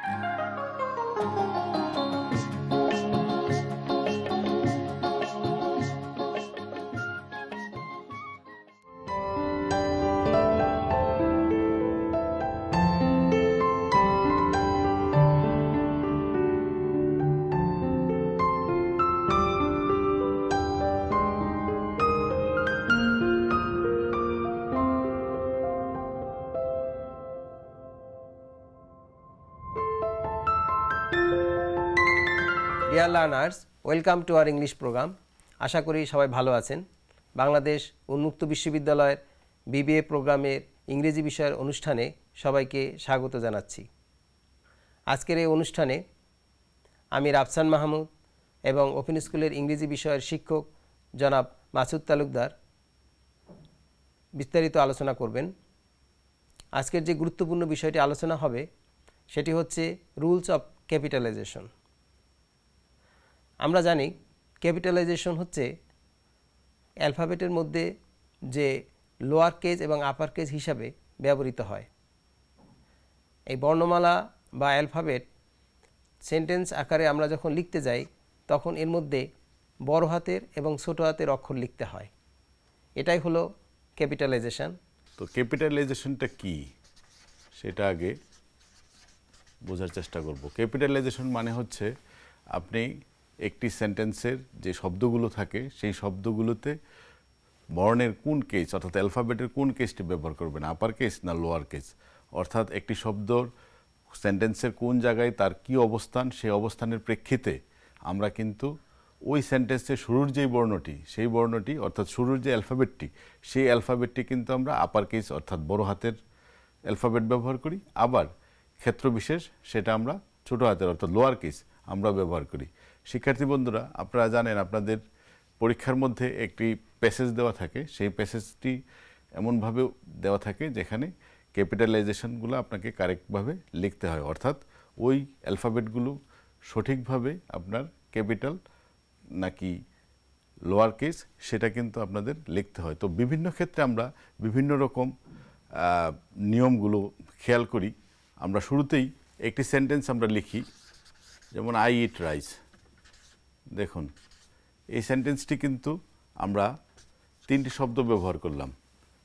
Dear learners, welcome to our English program. আশা করি সবাই ভালো আছেন। বাংলাদেশ উন্মুক্ত বিশ্ববিদ্যালয়ের বিবিএ প্রোগ্রামের ইংরেজি বিষয়ের অনুষ্ঠানে সবাইকে স্বাগত জানাচ্ছি। আজকের এই অনুষ্ঠানে আমি রাফসান মাহমুদ এবং ওপেন স্কুলের ইংরেজি বিষয়ের শিক্ষক জনাব মাসুদ তালুকদার বিস্তারিত আলোচনা করবেন। আজকের যে গুরুত্বপূর্ণ বিষয়টি আলোচনা হবে সেটি হচ্ছে রুলস অফ ক্যাপিটালাইজেশন। আমরা জানি ক্যাপিটালাইজেশন হচ্ছে অ্যালফাবেটের মধ্যে যে লোয়ার কেস এবং আপার কেস হিসাবে ব্যবহৃত হয়। এই বর্ণমালা বা অ্যালফাবেট সেন্টেন্স আকারে আমরা যখন লিখতে যাই তখন এর মধ্যে বড় হাতের এবং ছোট হাতের অক্ষর লিখতে হয়। এটাই হলো ক্যাপিটালাইজেশন। তো ক্যাপিটালাইজেশনটা কি সেটা আগে বোঝার চেষ্টা করব। ক্যাপিটালাইজেশন মানে হচ্ছে আপনি একটি সেন্টেন্সের যে শব্দগুলো থাকে সেই শব্দগুলোতে বর্ণের কোন কেস অর্থাৎ অ্যালফাবেটের কোন কেসটি ব্যবহার করবেন, আপার কেস না লোয়ার কেস, অর্থাৎ একটি শব্দর সেন্টেন্সের কোন জায়গায় তার কি অবস্থান সেই অবস্থানের প্রেক্ষিতে আমরা কিন্তু ওই সেন্টেন্সের শুরুর যেই বর্ণটি সেই বর্ণটি অর্থাৎ শুরুর যে অ্যালফাবেটটি সেই অ্যালফাবেটটি কিন্তু আমরা আপার কেস অর্থাৎ বড় হাতের অ্যালফাবেট ব্যবহার করি, আবার ক্ষেত্রবিশেষ সেটা আমরা ছোট হাতের অর্থাৎ লোয়ার কেস আমরা ব্যবহার করি। শিক্ষার্থী বন্ধুরা, আপনারা জানেন আপনাদের পরীক্ষার মধ্যে একটি প্যাসেজ দেওয়া থাকে, সেই প্যাসেজটি এমনভাবে দেওয়া থাকে যেখানে ক্যাপিটালাইজেশনগুলো আপনাকে কারেক্টভাবে লিখতে হয়, অর্থাৎ ওই অ্যালফাবেটগুলো সঠিকভাবে আপনার ক্যাপিটাল নাকি লোয়ার কেস সেটা কিন্তু আপনাদের লিখতে হয়। তো বিভিন্ন ক্ষেত্রে আমরা বিভিন্ন রকম নিয়মগুলো খেয়াল করি। আমরা শুরুতেই একটি সেন্টেন্স আমরা লিখি, যেমন আই ইট রাইস। দেখুন এই সেন্টেন্সটি কিন্তু আমরা তিনটি শব্দ ব্যবহার করলাম।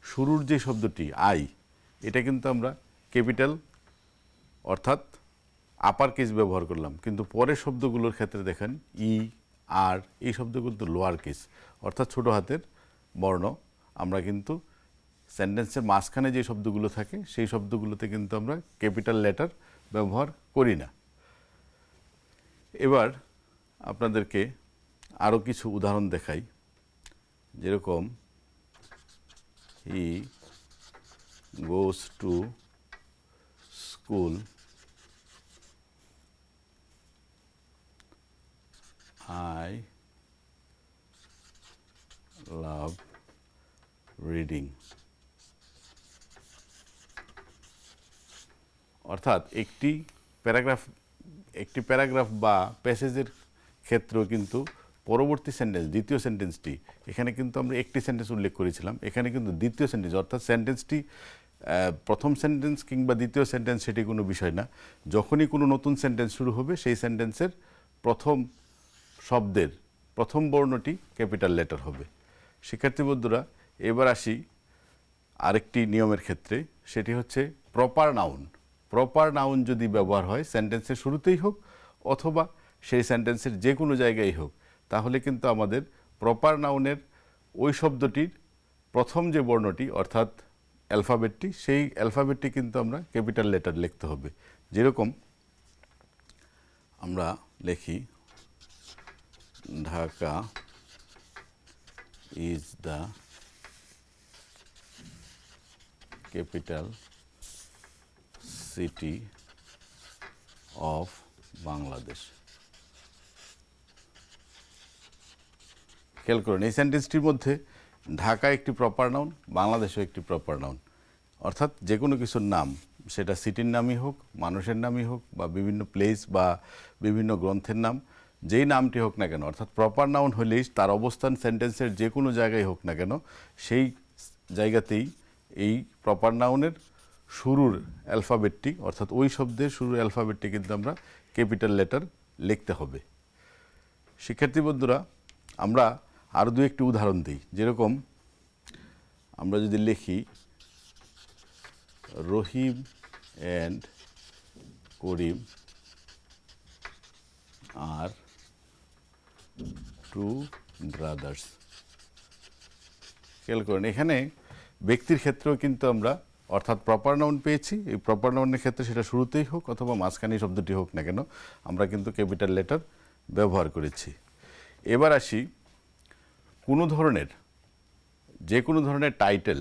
শুরুর যে শব্দটি আই এটা কিন্তু আমরা ক্যাপিটাল অর্থাৎ আপার কেস ব্যবহার করলাম, কিন্তু পরের শব্দগুলোর ক্ষেত্রে দেখেন ই আর এই শব্দগুলো তো লোয়ার কেস অর্থাৎ ছোট হাতের বর্ণ। আমরা কিন্তু সেন্টেন্সের মাঝখানে যে শব্দগুলো থাকে সেই শব্দগুলোতে কিন্তু আমরা ক্যাপিটাল লেটার ব্যবহার করি না। এবার আপনাদেরকে আরও কিছু উদাহরণ দেখাই, যেরকম he goes to school, I love reading. অর্থাৎ একটি প্যারাগ্রাফ বা প্যাসেজের ক্ষেত্রেও কিন্তু পরবর্তী সেন্টেন্স দ্বিতীয় সেন্টেন্সটি, এখানে কিন্তু আমরা একটি সেন্টেন্স উল্লেখ করেছিলাম, এখানে কিন্তু দ্বিতীয় সেন্টেন্স অর্থাৎ সেন্টেন্সটি প্রথম সেন্টেন্স কিংবা দ্বিতীয় সেন্টেন্স সেটি কোনো বিষয় না। যখনই কোনো নতুন সেন্টেন্স শুরু হবে সেই সেন্টেন্সের প্রথম শব্দের প্রথম বর্ণটি ক্যাপিটাল লেটার হবে। শিক্ষার্থী বন্ধুরা, এবার আসি আরেকটি নিয়মের ক্ষেত্রে, সেটি হচ্ছে প্রপার নাউন। প্রপার নাউন যদি ব্যবহার হয় সেন্টেন্সের শুরুতেই হোক অথবা সেই সেন্টেন্সের যে কোনো জায়গায় হোক, তাহলে কিন্তু আমাদের প্রপার নাউনের ওই শব্দটির প্রথম যে বর্ণটি অর্থাৎ অ্যালফাবেটটি সেই অ্যালফাবেটটি কিন্তু আমরা ক্যাপিটাল লেটার লিখতে হবে। যেরকম আমরা লিখি Dhaka is the capital city of Bangladesh. খেয়াল করুন এই সেন্টেন্সটির মধ্যে ঢাকা একটি প্রপার নাউন, বাংলাদেশও একটি প্রপার নাউন, অর্থাৎ যে কোনো কিছুর নাম সেটা সিটির নামই হোক, মানুষের নামই হোক বা বিভিন্ন প্লেস বা বিভিন্ন গ্রন্থের নাম, যেই নামটি হোক না কেন, অর্থাৎ প্রপার নাউন হলেই তার অবস্থান সেন্টেন্সের যে কোনো জায়গায় হোক না কেন সেই জায়গাতেই এই প্রপার নাউনের শুরুর অ্যালফাবেটটি অর্থাৎ ওই শব্দের শুরুর অ্যালফাবেটটি কিন্তু আমরা ক্যাপিটাল লেটার লিখতে হবে। শিক্ষার্থী বন্ধুরা, আমরা আরও দু একটি উদাহরণ দিই। যেরকম আমরা যদি লিখি Rahim and Karim are two brothers. খেয়াল করেন এখানে ব্যক্তির ক্ষেত্রেও কিন্তু আমরা অর্থাৎ প্রপার নাউন পেয়েছি। এই প্রপার নাউনের ক্ষেত্রে সেটা শুরুতেই হোক অথবা মাঝখানে শব্দটি হোক না কেন, আমরা কিন্তু ক্যাপিটাল লেটার ব্যবহার করেছি। এবার আসি যে কোনো ধরনের টাইটেল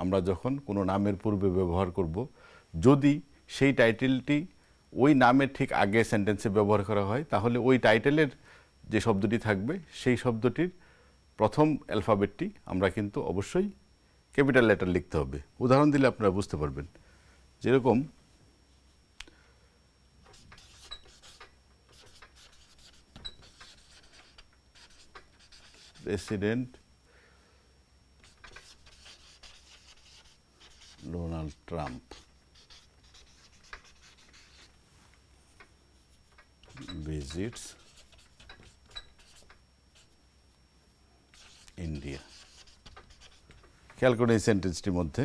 আমরা যখন কোনো নামের পূর্বে ব্যবহার করব, যদি সেই টাইটেলটি ওই নামের ঠিক আগে সেন্টেন্সে ব্যবহার করা হয়, তাহলে ওই টাইটেলের যে শব্দটি থাকবে সেই শব্দটির প্রথম অ্যালফাবেটটি আমরা কিন্তু অবশ্যই ক্যাপিটাল লেটার লিখতে হবে। উদাহরণ দিলে আপনারা বুঝতে পারবেন। যেরকম president Donald Trump visits India. খেয়াল করুন এই সেন্টেন্সটির মধ্যে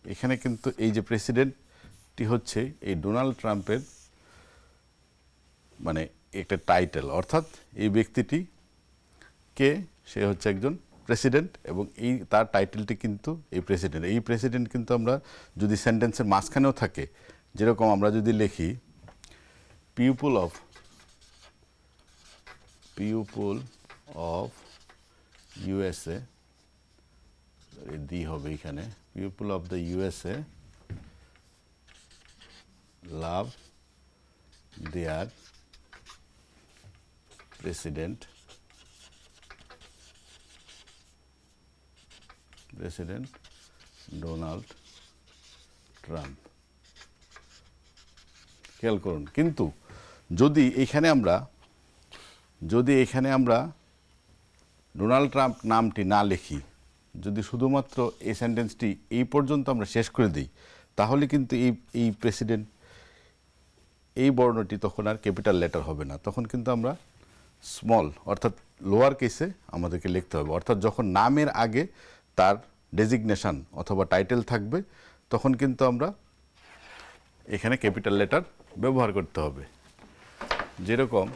এখানে কিন্তু এই যে প্রেসিডেন্টটি হচ্ছে এই ডোনাল্ড ট্রাম্পের মানে একটা টাইটেল, অর্থাৎ এই ব্যক্তিটি কে, সে হচ্ছে একজন প্রেসিডেন্ট এবং এই তার টাইটেলটি কিন্তু এই প্রেসিডেন্ট কিন্তু আমরা যদি সেন্টেন্সের মাঝখানেও থাকে, যেরকম আমরা যদি লিখি পিপল অফ ইউএসএ, দি হবে এখানে, people of the USA love their president Donald Trump. খেয়াল করুন, কিন্তু যদি এখানে আমরা ডোনাল্ড ট্রাম্প নামটি না লিখি, যদি শুধুমাত্র এই সেন্টেন্সটি এই পর্যন্ত আমরা শেষ করে দিই, তাহলে কিন্তু এই প্রেসিডেন্ট এই বর্ণটি তখন আর ক্যাপিটাল লেটার হবে না, তখন কিন্তু আমরা স্মল অর্থাৎ লোয়ার কেসে আমাদেরকে লিখতে হবে। অর্থাৎ যখন নামের আগে তার ডেজিগনেশন অথবা টাইটেল থাকবে, তখন কিন্তু আমরা এখানে ক্যাপিটাল লেটার ব্যবহার করতে হবে। যেরকম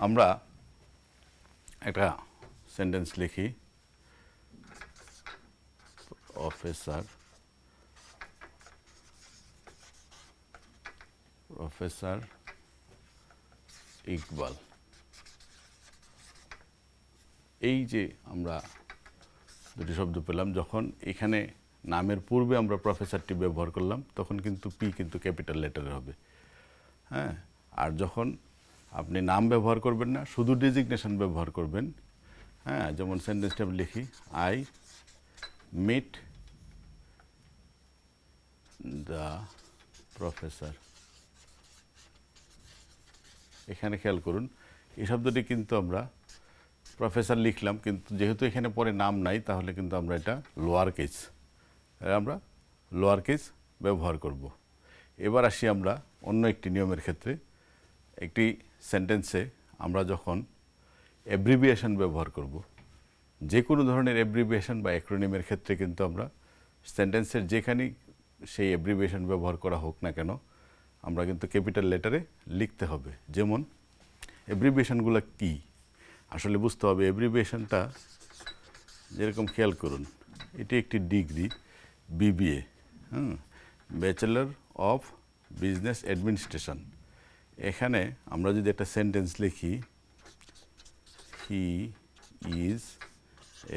আমরা একটা সেন্টেন্স লিখি, প্রফেসর ইকবাল। এই যে আমরা দুটি শব্দ পেলাম, যখন এখানে নামের পূর্বে আমরা প্রফেসরটি ব্যবহার করলাম, তখন কিন্তু পি কিন্তু ক্যাপিটাল লেটারে হবে। হ্যাঁ, আর যখন আপনি নাম ব্যবহার করবেন না, শুধু ডেজিগনেশন ব্যবহার করবেন, হ্যাঁ, যেমন সেন্টেন্সটা আমি লিখি, আই মিট দ্য প্রফেসর। এখানে খেয়াল করুন, এই শব্দটি কিন্তু আমরা প্রফেসর লিখলাম, কিন্তু যেহেতু এখানে পরে নাম নাই, তাহলে কিন্তু আমরা এটা লোয়ার কেস ব্যবহার করব। এবার আসি আমরা অন্য একটি নিয়মের ক্ষেত্রে। একটি সেন্টেন্সে আমরা যখন অ্যাব্রিভিয়েশন ব্যবহার করব, যে কোনো ধরনের অ্যাব্রিভিয়েশন বা অ্যাক্রোনিমের ক্ষেত্রে কিন্তু আমরা সেন্টেন্সের যেখানেই সেই অ্যাব্রিভিয়েশন ব্যবহার করা হোক না কেন, আমরা কিন্তু ক্যাপিটাল লেটারে লিখতে হবে। যেমন অ্যাব্রিভিয়েশনগুলো কি আসলে বুঝতে হবে। অ্যাব্রিভিয়েশনটা যেরকম খেয়াল করুন, এটি একটি degree, BBA, bachelor of business administration. এখানে আমরা যদি একটা সেন্টেন্স লিখি, হি ইজ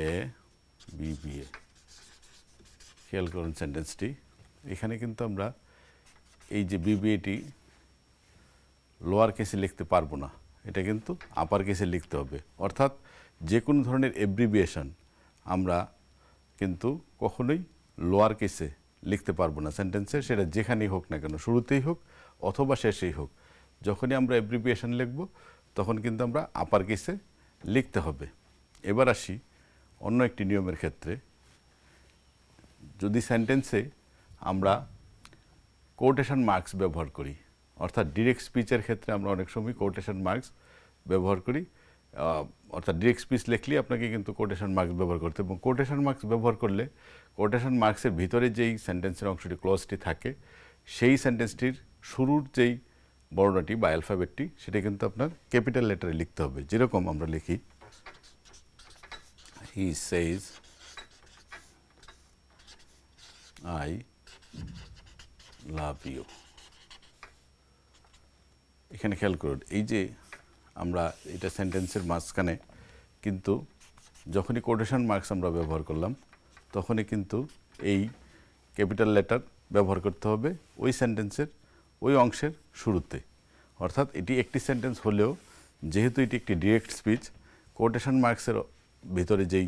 এ বিবিএ, খেয়াল করুন সেন্টেন্সটি, এখানে কিন্তু আমরা এই যে বিবিএটি লোয়ার কেসে লিখতে পারবো না, এটা কিন্তু আপার কেসে লিখতে হবে। অর্থাৎ যে কোনো ধরনের অ্যাব্রিভিয়েশন আমরা কিন্তু কখনোই লোয়ার কেসে লিখতে পারবো না সেন্টেন্সে, সেটা যেখানেই হোক না কেন, শুরুতেই হোক অথবা শেষেই হোক। যখনই আমরা অ্যাব্রিভিয়েশন লিখব, তখন কিন্তু আমরা আপার কেসে লিখতে হবে। এবার আসি অন্য একটি নিয়মের ক্ষেত্রে। যদি সেন্টেন্সে আমরা কোটেশন মার্কস ব্যবহার করি, অর্থাৎ ডিরেক্ট স্পিচের ক্ষেত্রে আমরা অনেক সময় কোটেশন মার্কস ব্যবহার করি। অর্থাৎ ডিরেক্ট স্পিচ লিখলে আপনাকে কিন্তু কোটেশন মার্কস ব্যবহার করতে, এবং কোটেশন মার্কস ব্যবহার করলে কোটেশন মার্কসের ভিতরে যেই সেন্টেন্সের অংশটি ক্লজটি থাকে সেই সেন্টেন্সটির শুরুর যেই বর্ণটি বা অ্যালফাবেটটি সেটা কিন্তু আপনার ক্যাপিটাল লেটারে লিখতে হবে। যেরকম আমরা লিখি হি সেজ আই লাভ ইউ। এখানে খেয়াল করুন, এই যে আমরা এটা সেন্টেন্সের মাঝখানে কিন্তু যখনই কোটেশন মার্কস আমরা ব্যবহার করলাম তখনই কিন্তু এই ক্যাপিটাল লেটার ব্যবহার করতে হবে ওই সেন্টেন্সের ওই অংশের শুরুতে। অর্থাৎ এটি একটি সেন্টেন্স হলেও যেহেতু এটি একটি ডিরেক্ট স্পিচ, কোটেশন মার্কসের ভিতরে যেই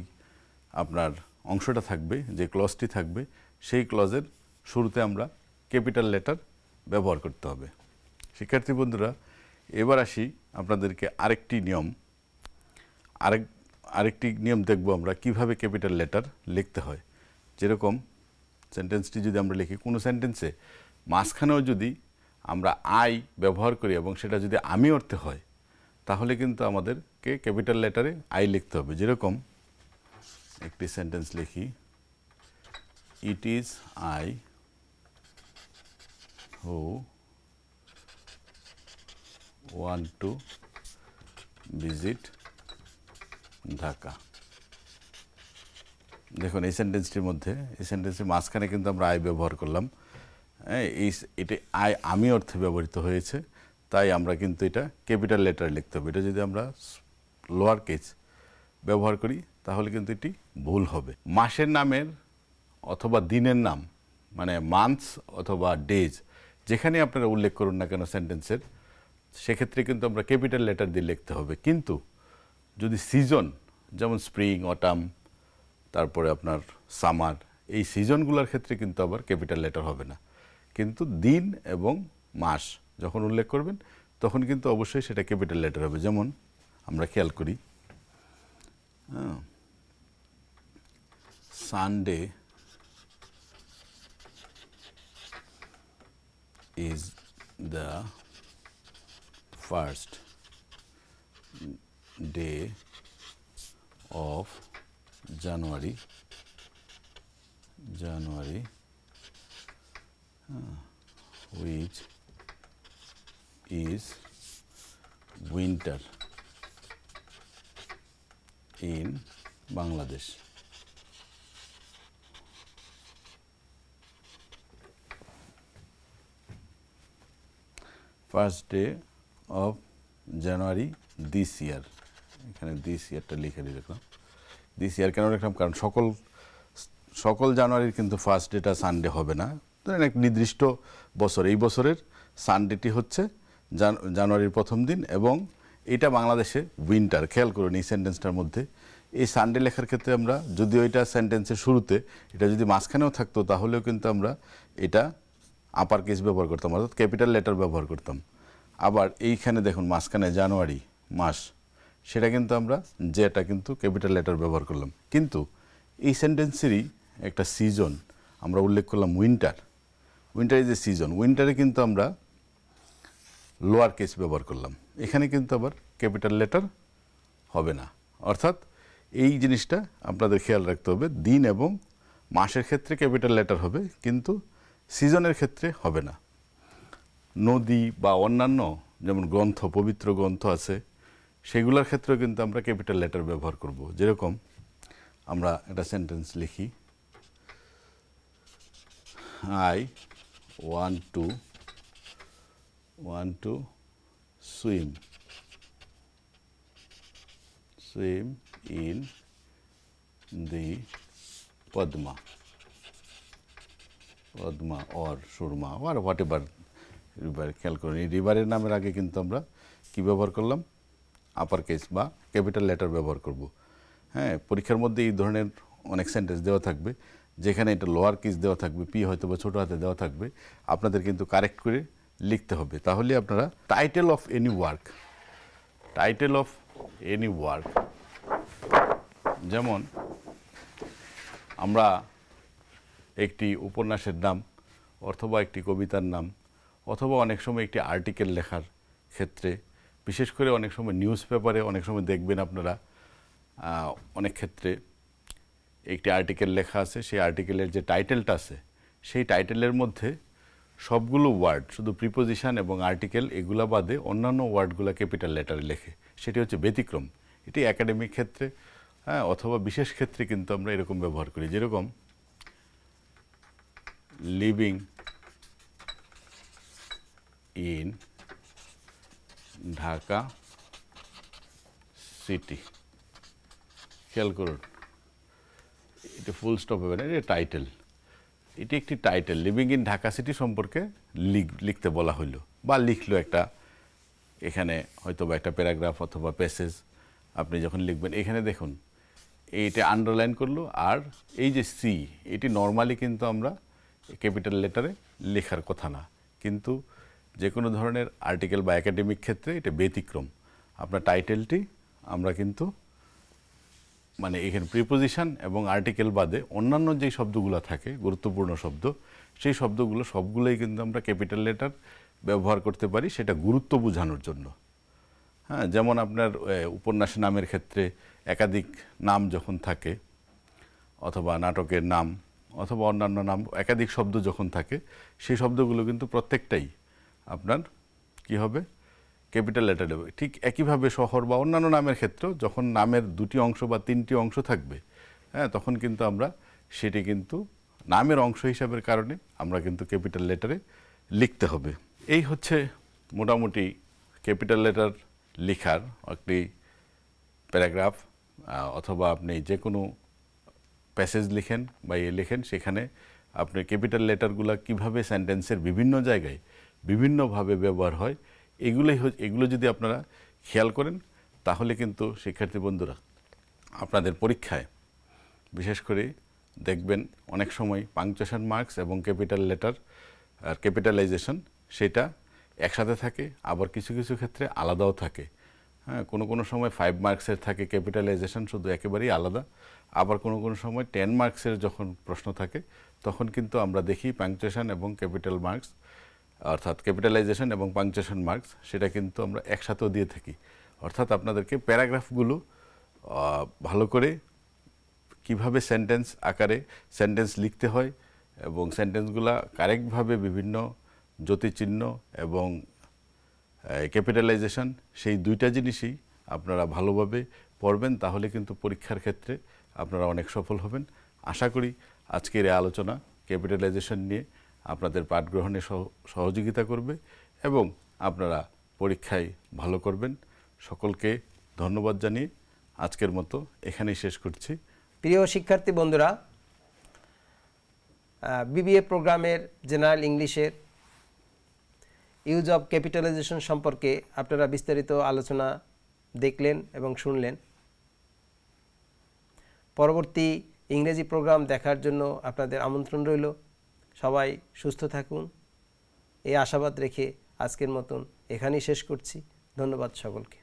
আপনার অংশটা থাকবে, যে ক্লজটি থাকবে, সেই ক্লজের শুরুতে আমরা ক্যাপিটাল লেটার ব্যবহার করতে হবে। শিক্ষার্থী বন্ধুরা, এবার আসি আপনাদেরকে আরেকটি নিয়ম দেখব আমরা কিভাবে ক্যাপিটাল লেটার লিখতে হয়। যেরকম সেন্টেন্সটি যদি আমরা লিখি, কোনো সেন্টেন্সে মাঝখানেও যদি আমরা আই ব্যবহার করি এবং সেটা যদি আমি অর্থে হয় তাহলে কিন্তু আমাদেরকে ক্যাপিটাল লেটারে আই লিখতে হবে। যেরকম একটি সেন্টেন্স লিখি, it is I who want to visit Dhaka. দেখুন এই সেন্টেন্সটির মধ্যে, এই সেন্টেন্সের মাঝখানে কিন্তু আমরা আই ব্যবহার করলাম। এটা আই আমি অর্থে ব্যবহৃত হয়েছে, তাই আমরা কিন্তু এটা ক্যাপিটাল লেটারে লিখতে হবে। এটা যদি আমরা লোয়ার কেস ব্যবহার করি তাহলে কিন্তু এটি ভুল হবে। মাসের নামের অথবা দিনের নাম, মানে মান্থস অথবা ডেজ, যেখানে আপনারা উল্লেখ করুন না কেন সেন্টেন্সের, সেক্ষেত্রে কিন্তু আমরা ক্যাপিটাল লেটার দিয়ে লিখতে হবে। কিন্তু যদি সিজন, যেমন স্প্রিং, অটাম, তারপরে আপনার সামার, এই সিজনগুলোর ক্ষেত্রে কিন্তু আবার ক্যাপিটাল লেটার হবে না। কিন্তু দিন এবং মাস যখন উল্লেখ করবেন তখন কিন্তু অবশ্যই সেটা ক্যাপিটাল লেটার হবে। যেমন আমরা খেয়াল করি, Sunday is the first day of January, which is winter in Bangladesh. First day of January this ইয়ার, এখানে দিস ইয়ারটা লিখে দিলাম। দিস ইয়ার কেন লিখলাম? কারণ সকল জানুয়ারির কিন্তু ফার্স্ট ডেটা সানডে হবে না। ধরেন এক নির্দিষ্ট বছর, এই বছরের সানডেটি হচ্ছে জানুয়ারির প্রথম দিন, এবং এটা বাংলাদেশে উইন্টার। খেয়াল করুন এই সেন্টেন্সটার মধ্যে এই সানডে লেখার ক্ষেত্রে আমরা, যদিও এটা সেন্টেন্সের শুরুতে, এটা যদি মাঝখানেও থাকতো তাহলেও কিন্তু আমরা এটা আপার কেস ব্যবহার করতাম, অর্থাৎ ক্যাপিটাল লেটার ব্যবহার করতাম। আবার এইখানে দেখুন মাঝখানে জানুয়ারি মাস, সেটা কিন্তু আমরা যেটা কিন্তু ক্যাপিটাল লেটার ব্যবহার করলাম। কিন্তু এই সেন্টেন্সেরই একটা সিজন আমরা উল্লেখ করলাম winter. Winter is a season, উইন্টারে কিন্তু আমরা লোয়ার কেস ব্যবহার করলাম। এখানে কিন্তু আবার ক্যাপিটাল লেটার হবে না। অর্থাৎ এই জিনিসটা আপনাদের খেয়াল রাখতে হবে, দিন এবং মাসের ক্ষেত্রে ক্যাপিটাল লেটার হবে, কিন্তু সিজনের ক্ষেত্রে হবে না। নদী বা অন্যান্য যেমন গ্রন্থ, পবিত্র গ্রন্থ আছে, সেগুলোর ক্ষেত্রেও কিন্তু আমরা ক্যাপিটাল লেটার ব্যবহার করব। যেরকম আমরা একটা সেন্টেন্স লিখি, I want to swim in the Padma or Surma আর হোয়াট এভার রিভার। খেয়াল করুন এই রিভারের নামের আগে কিন্তু আমরা কি ব্যবহার করলাম? আপার কেস বা ক্যাপিটাল লেটার ব্যবহার করব। হ্যাঁ, পরীক্ষার মধ্যে এই ধরনের অনেক সেন্টেন্স দেওয়া থাকবে যেখানে এটা লোয়ার কেস দেওয়া থাকবে, পি হয়তো বা ছোটো হাতে দেওয়া থাকবে, আপনাদের কিন্তু কারেক্ট করে লিখতে হবে। তাহলে আপনারা টাইটেল অফ এনি ওয়ার্ক, যেমন আমরা একটি উপন্যাসের নাম অথবা একটি কবিতার নাম, অথবা অনেক সময় একটি আর্টিকেল লেখার ক্ষেত্রে, বিশেষ করে অনেক সময় নিউজ পেপারে অনেক সময় দেখবেন আপনারা অনেক ক্ষেত্রে একটি আর্টিকেল লেখা আছে, সেই আর্টিকেলের যে টাইটেলটা আছে সেই টাইটেলের মধ্যে সবগুলো ওয়ার্ড, শুধু প্রিপোজিশন এবং আর্টিকেল এগুলা বাদে অন্যান্য ওয়ার্ডগুলো ক্যাপিটাল লেটারে লেখে। সেটি হচ্ছে ব্যতিক্রম। এটি একাডেমিক ক্ষেত্রে অথবা বিশেষ ক্ষেত্রে কিন্তু আমরা এরকম ব্যবহার করি, যেরকম লিভিং ইন ঢাকা সিটি। খেয়াল করুন, এটা ফুল স্টপ হবে না, এটা টাইটেল। এটি একটি title, living in Dhaka city সম্পর্কে লিখতে বলা হইলো বা লিখলো একটা, এখানে হয়তো বা একটা প্যারাগ্রাফ অথবা প্যাসেজ আপনি যখন লিখবেন, এখানে দেখুন এইটা আন্ডারলাইন করলো। আর এই যে সি, এটি নর্মালি কিন্তু আমরা ক্যাপিটাল লেটারে লেখার কথা না, কিন্তু যে কোনো ধরনের আর্টিকেল বা একাডেমিক ক্ষেত্রে এটা ব্যতিক্রম। আপনার টাইটেলটি আমরা কিন্তু মানে এখানে প্রিপোজিশন এবং আর্টিকেল বাদে অন্যান্য যে শব্দগুলো থাকে গুরুত্বপূর্ণ শব্দ, সেই শব্দগুলো সবগুলোই কিন্তু আমরা ক্যাপিটাল লেটার ব্যবহার করতে পারি, সেটা গুরুত্ব বোঝানোর জন্য। হ্যাঁ, যেমন আপনার উপন্যাস নামের ক্ষেত্রে একাধিক নাম যখন থাকে, অথবা নাটকের নাম অথবা অন্যান্য নাম, একাধিক শব্দ যখন থাকে, সেই শব্দগুলো কিন্তু প্রত্যেকটাই আপনার কি হবে, ক্যাপিটাল লেটার হবে। ঠিক একইভাবে শহর বা অন্যান্য নামের ক্ষেত্রেও যখন নামের দুটি অংশ বা তিনটি অংশ থাকবে, হ্যাঁ, তখন কিন্তু আমরা সেটি কিন্তু নামের অংশ হিসাবের কারণে আমরা কিন্তু ক্যাপিটাল লেটারে লিখতে হবে। এই হচ্ছে মোটামুটি ক্যাপিটাল লেটার লেখার একটি প্যারাগ্রাফ, অথবা আপনি যে কোনো প্যাসেজ লিখেন বা লেখেন, সেখানে আপনি ক্যাপিটাল লেটারগুলো কিভাবে সেন্টেন্সের বিভিন্ন জায়গায় বিভিন্নভাবে ব্যবহার হয়, এগুলো যদি আপনারা খেয়াল করেন, তাহলে কিন্তু শিক্ষার্থী বন্ধুরা আপনাদের পরীক্ষায় বিশেষ করে দেখবেন অনেক সময় পাংচুয়েশন মার্কস এবং ক্যাপিটাল লেটার আর ক্যাপিটালাইজেশন সেটা একসাথে থাকে, আবার কিছু কিছু ক্ষেত্রে আলাদাও থাকে। হ্যাঁ, কোনো সময় 5 মার্কসের থাকে ক্যাপিটালাইজেশন শুধু একেবারেই আলাদা, আবার কোনো সময় 10 মার্কসের যখন প্রশ্ন থাকে তখন কিন্তু আমরা দেখি পাংচুয়েশন এবং ক্যাপিটাল মার্কস, অর্থাৎ ক্যাপিটালাইজেশন এবং পাংচুয়েশন মার্কস, সেটা কিন্তু আমরা একসাথেও দিয়ে থাকি। অর্থাৎ আপনাদেরকে প্যারাগ্রাফগুলো ভালো করে কিভাবে সেন্টেন্স আকারে সেন্টেন্স লিখতে হয় এবং সেন্টেন্সগুলা কারেক্টভাবে বিভিন্ন জ্যোতিচিহ্ন এবং ক্যাপিটালাইজেশন, সেই দুইটা জিনিসই আপনারা ভালোভাবে পড়বেন, তাহলে কিন্তু পরীক্ষার ক্ষেত্রে আপনারা অনেক সফল হবেন। আশা করি আজকের এই আলোচনা ক্যাপিটালাইজেশন নিয়ে আপনাদের পাঠ গ্রহণে সহযোগিতা করবে এবং আপনারা পরীক্ষায় ভালো করবেন। সকলকে ধন্যবাদ জানিয়ে আজকের মতো এখানেই শেষ করছি। প্রিয় শিক্ষার্থী বন্ধুরা, বিবিএ প্রোগ্রামের জেনারেল ইংলিশের ইউজ অফ ক্যাপিটালাইজেশন সম্পর্কে আপনারা বিস্তারিত আলোচনা দেখলেন এবং শুনলেন। পরবর্তী ইংরেজি প্রোগ্রাম দেখার জন্য আপনাদের আমন্ত্রণ রইল। সবাই সুস্থ থাকুন, এই আশাবাদ রেখে আজকের মতন এখানেই শেষ করছি। ধন্যবাদ সকলকে।